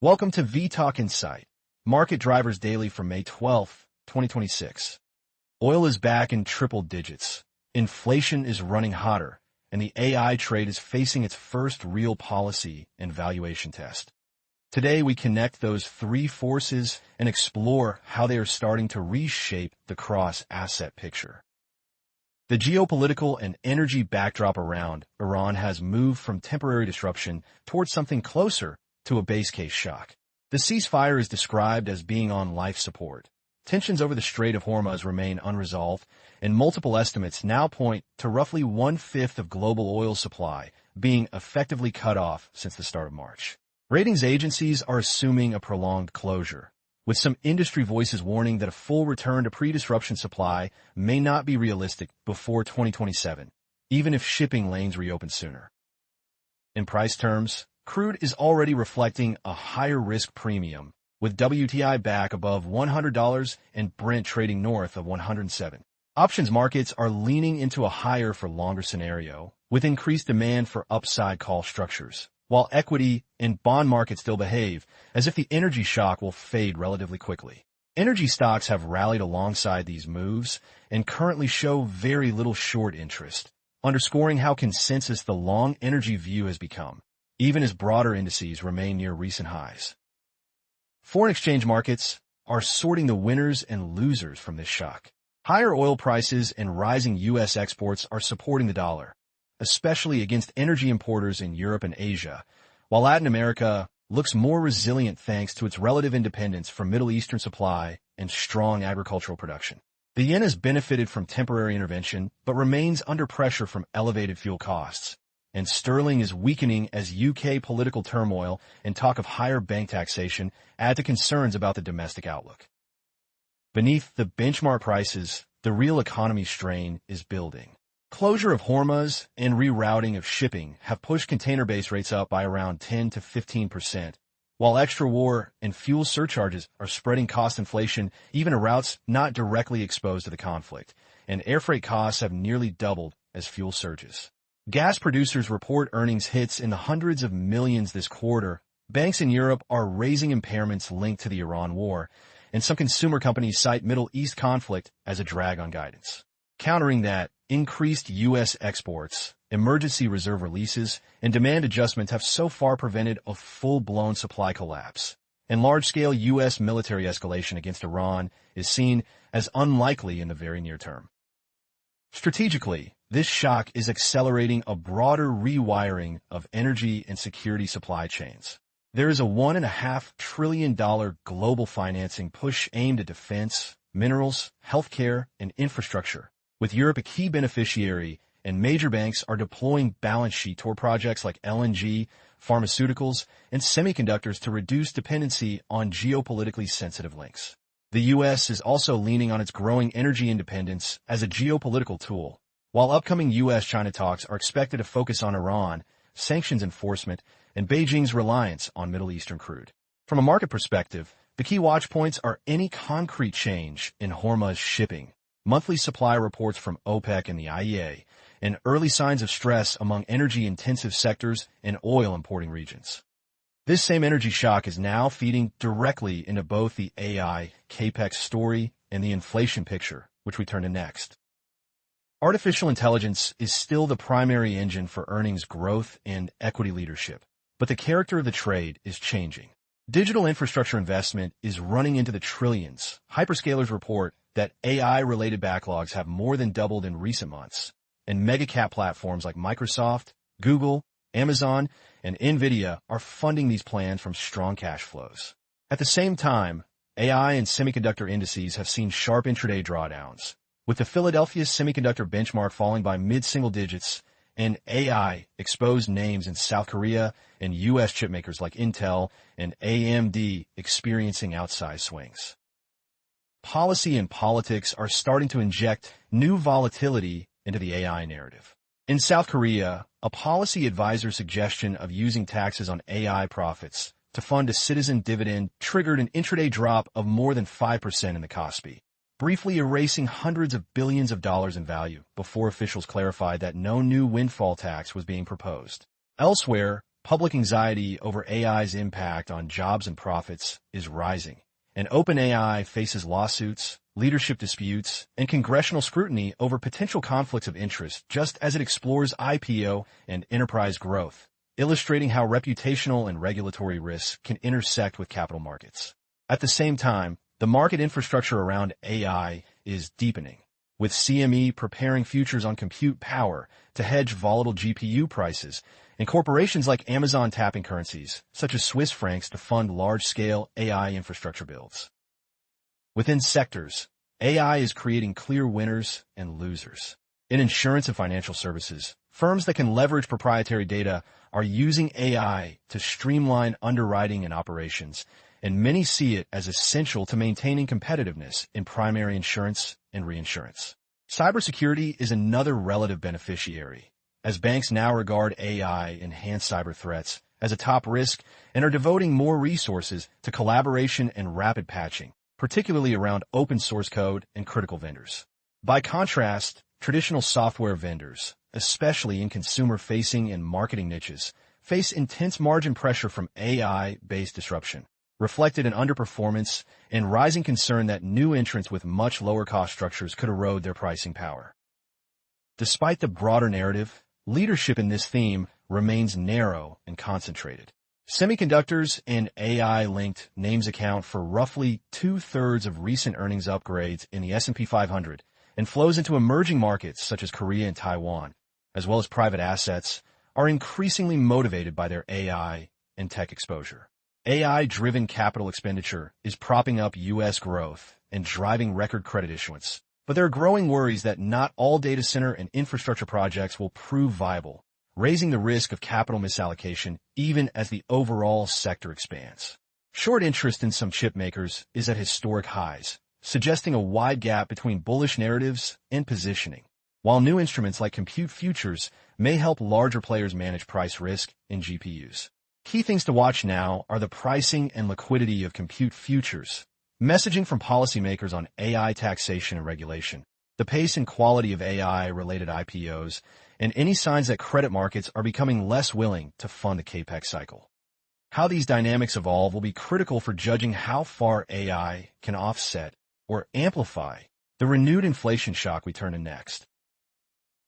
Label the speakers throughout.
Speaker 1: Welcome to vTalkInsight, Market Drivers Daily for May 12, 2026. Oil is back in triple digits. Inflation is running hotter, and the AI trade is facing its first real policy and valuation test. Today, we connect those three forces and explore how they are starting to reshape the cross-asset picture. The geopolitical and energy backdrop around Iran has moved from temporary disruption towards something closer to a base case shock. The ceasefire is described as being on life support. Tensions over the Strait of Hormuz remain unresolved, and multiple estimates now point to roughly one-fifth of global oil supply being effectively cut off since the start of March. Ratings agencies are assuming a prolonged closure, with some industry voices warning that a full return to pre-disruption supply may not be realistic before 2027, even if shipping lanes reopen sooner. In price terms, crude is already reflecting a higher risk premium, with WTI back above $100 and Brent trading north of $107. Options markets are leaning into a higher for longer scenario, with increased demand for upside call structures, while equity and bond markets still behave as if the energy shock will fade relatively quickly. Energy stocks have rallied alongside these moves and currently show very little short interest, underscoring how consensus the long energy view has become, even as broader indices remain near recent highs. Foreign exchange markets are sorting the winners and losers from this shock. Higher oil prices and rising U.S. exports are supporting the dollar, especially against energy importers in Europe and Asia, while Latin America looks more resilient thanks to its relative independence from Middle Eastern supply and strong agricultural production. The yen has benefited from temporary intervention, but remains under pressure from elevated fuel costs, and sterling is weakening as UK political turmoil and talk of higher bank taxation add to concerns about the domestic outlook. Beneath the benchmark prices, the real economy strain is building. Closure of Hormuz and rerouting of shipping have pushed container base rates up by around 10 to 15%, while extra war and fuel surcharges are spreading cost inflation even to routes not directly exposed to the conflict, and air freight costs have nearly doubled as fuel surges. Gas producers report earnings hits in the hundreds of millions this quarter. Banks in Europe are raising impairments linked to the Iran war, and some consumer companies cite Middle East conflict as a drag on guidance. Countering that, increased U.S. exports, emergency reserve releases, and demand adjustments have so far prevented a full-blown supply collapse, and large-scale U.S. military escalation against Iran is seen as unlikely in the very near term. Strategically, this shock is accelerating a broader rewiring of energy and security supply chains. There is a $1.5 trillion global financing push aimed at defense, minerals, healthcare, and infrastructure, with Europe a key beneficiary, and major banks are deploying balance sheet toward projects like LNG, pharmaceuticals, and semiconductors to reduce dependency on geopolitically sensitive links. The U.S. is also leaning on its growing energy independence as a geopolitical tool, while upcoming U.S.-China talks are expected to focus on Iran, sanctions enforcement, and Beijing's reliance on Middle Eastern crude. From a market perspective, the key watch points are any concrete change in Hormuz shipping, monthly supply reports from OPEC and the IEA, and early signs of stress among energy-intensive sectors and oil-importing regions. This same energy shock is now feeding directly into both the AI capex story and the inflation picture, which we turn to next. Artificial intelligence is still the primary engine for earnings growth and equity leadership, but the character of the trade is changing. Digital infrastructure investment is running into the trillions. Hyperscalers report that AI-related backlogs have more than doubled in recent months, and mega-cap platforms like Microsoft, Google, Amazon, and NVIDIA are funding these plans from strong cash flows. At the same time, AI and semiconductor indices have seen sharp intraday drawdowns, with the Philadelphia semiconductor benchmark falling by mid-single digits and AI-exposed names in South Korea and U.S. chipmakers like Intel and AMD experiencing outsized swings. Policy and politics are starting to inject new volatility into the AI narrative. In South Korea, a policy advisor's suggestion of using taxes on AI profits to fund a citizen dividend triggered an intraday drop of more than 5% in the Kospi, briefly erasing hundreds of billions of dollars in value before officials clarified that no new windfall tax was being proposed. Elsewhere, public anxiety over AI's impact on jobs and profits is rising, and OpenAI faces lawsuits, leadership disputes, and congressional scrutiny over potential conflicts of interest just as it explores IPO and enterprise growth, illustrating how reputational and regulatory risks can intersect with capital markets. At the same time, the market infrastructure around AI is deepening, with CME preparing futures on compute power to hedge volatile GPU prices, and corporations like Amazon tapping currencies, such as Swiss francs, to fund large-scale AI infrastructure builds. Within sectors, AI is creating clear winners and losers. In insurance and financial services, firms that can leverage proprietary data are using AI to streamline underwriting and operations, and many see it as essential to maintaining competitiveness in primary insurance and reinsurance. Cybersecurity is another relative beneficiary, as banks now regard AI-enhanced cyber threats as a top risk and are devoting more resources to collaboration and rapid patching, particularly around open-source code and critical vendors. By contrast, traditional software vendors, especially in consumer-facing and marketing niches, face intense margin pressure from AI-based disruption, reflected in underperformance and rising concern that new entrants with much lower cost structures could erode their pricing power. Despite the broader narrative, leadership in this theme remains narrow and concentrated. Semiconductors and AI-linked names account for roughly two-thirds of recent earnings upgrades in the S&P 500 and flows into emerging markets such as Korea and Taiwan, as well as private assets, are increasingly motivated by their AI and tech exposure. AI-driven capital expenditure is propping up U.S. growth and driving record credit issuance, but there are growing worries that not all data center and infrastructure projects will prove viable, raising the risk of capital misallocation even as the overall sector expands. Short interest in some chip makers is at historic highs, suggesting a wide gap between bullish narratives and positioning, while new instruments like compute futures may help larger players manage price risk in GPUs. Key things to watch now are the pricing and liquidity of compute futures, messaging from policymakers on AI taxation and regulation, the pace and quality of AI-related IPOs, and any signs that credit markets are becoming less willing to fund the capex cycle. How these dynamics evolve will be critical for judging how far AI can offset or amplify the renewed inflation shock we turn to next.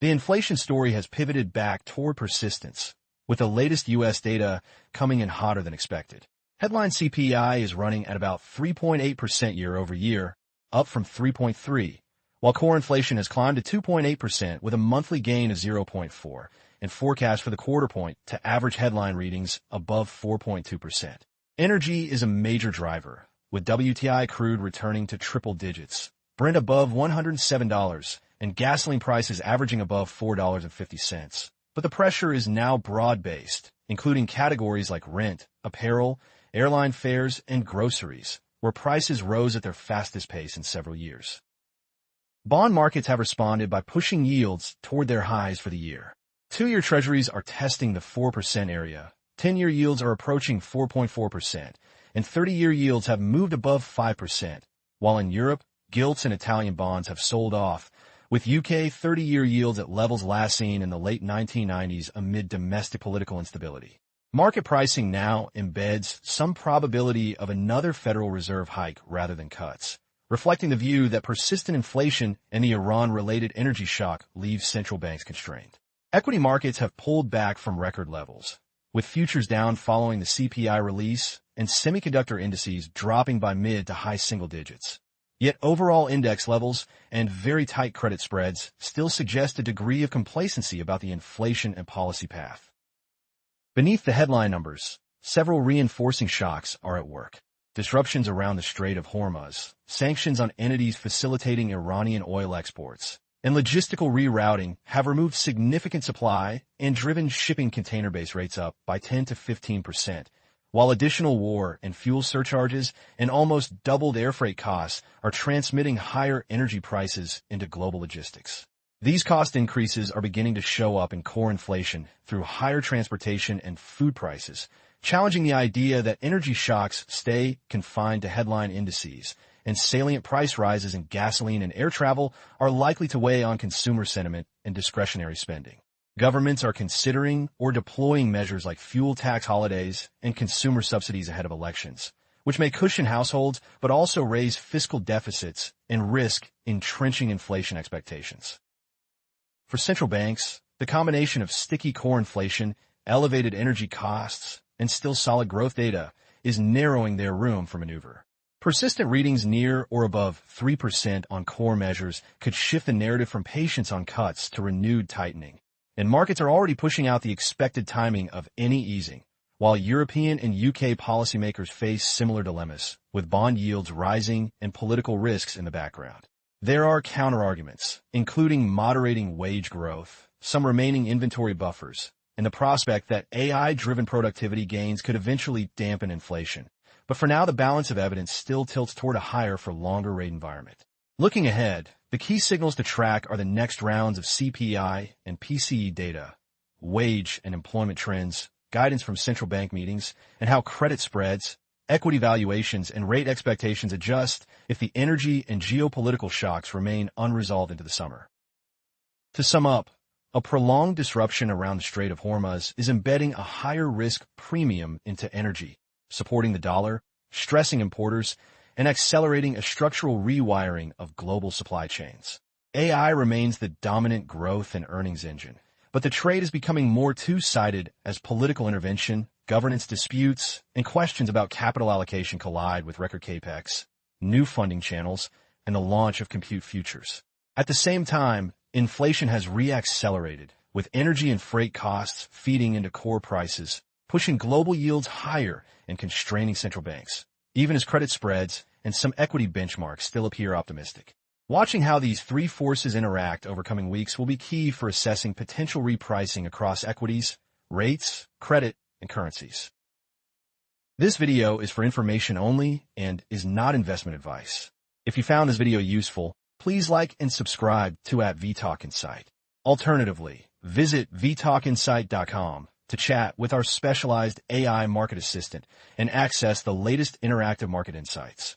Speaker 1: The inflation story has pivoted back toward persistence, with the latest U.S. data coming in hotter than expected. Headline CPI is running at about 3.8% year-over-year, up from 3.3%, while core inflation has climbed to 2.8% with a monthly gain of 0.4%, and forecast for the quarter point to average headline readings above 4.2%. Energy is a major driver, with WTI crude returning to triple digits, Brent above $107, and gasoline prices averaging above $4.50. But the pressure is now broad-based, including categories like rent, apparel, airline fares, and groceries, where prices rose at their fastest pace in several years. Bond markets have responded by pushing yields toward their highs for the year. Two-year treasuries are testing the 4% area, 10-year yields are approaching 4.4%, and 30-year yields have moved above 5%, while in Europe, gilts and Italian bonds have sold off, with UK 30-year yields at levels last seen in the late 1990s amid domestic political instability. Market pricing now embeds some probability of another Federal Reserve hike rather than cuts, reflecting the view that persistent inflation and the Iran-related energy shock leave central banks constrained. Equity markets have pulled back from record levels, with futures down following the CPI release and semiconductor indices dropping by mid to high single digits. Yet overall index levels and very tight credit spreads still suggest a degree of complacency about the inflation and policy path. Beneath the headline numbers, several reinforcing shocks are at work. Disruptions around the Strait of Hormuz, sanctions on entities facilitating Iranian oil exports, and logistical rerouting have removed significant supply and driven shipping container base rates up by 10 to 15%, while additional war and fuel surcharges and almost doubled air freight costs are transmitting higher energy prices into global logistics. These cost increases are beginning to show up in core inflation through higher transportation and food prices, challenging the idea that energy shocks stay confined to headline indices, and salient price rises in gasoline and air travel are likely to weigh on consumer sentiment and discretionary spending. Governments are considering or deploying measures like fuel tax holidays and consumer subsidies ahead of elections, which may cushion households but also raise fiscal deficits and risk entrenching inflation expectations. For central banks, the combination of sticky core inflation, elevated energy costs, and still solid growth data is narrowing their room for maneuver. Persistent readings near or above 3% on core measures could shift the narrative from patience on cuts to renewed tightening. And markets are already pushing out the expected timing of any easing, while European and UK policymakers face similar dilemmas, with bond yields rising and political risks in the background. There are counterarguments, including moderating wage growth, some remaining inventory buffers, and the prospect that AI-driven productivity gains could eventually dampen inflation. But for now, the balance of evidence still tilts toward a higher for longer rate environment. Looking ahead, the key signals to track are the next rounds of CPI and PCE data, wage and employment trends, guidance from central bank meetings, and how credit spreads, equity valuations, and rate expectations adjust if the energy and geopolitical shocks remain unresolved into the summer. To sum up, a prolonged disruption around the Strait of Hormuz is embedding a higher risk premium into energy, supporting the dollar, stressing importers, and accelerating a structural rewiring of global supply chains. AI remains the dominant growth and earnings engine, but the trade is becoming more two-sided as political intervention, governance disputes, and questions about capital allocation collide with record capex, new funding channels, and the launch of compute futures. At the same time, inflation has re-accelerated, with energy and freight costs feeding into core prices, pushing global yields higher and constraining central banks, even as credit spreads and some equity benchmarks still appear optimistic. Watching how these three forces interact over coming weeks will be key for assessing potential repricing across equities, rates, credit, and currencies. This video is for information only and is not investment advice. If you found this video useful, please like and subscribe to vTalkInsight. Alternatively, visit vTalkInsight.com to chat with our specialized AI market assistant and access the latest interactive market insights.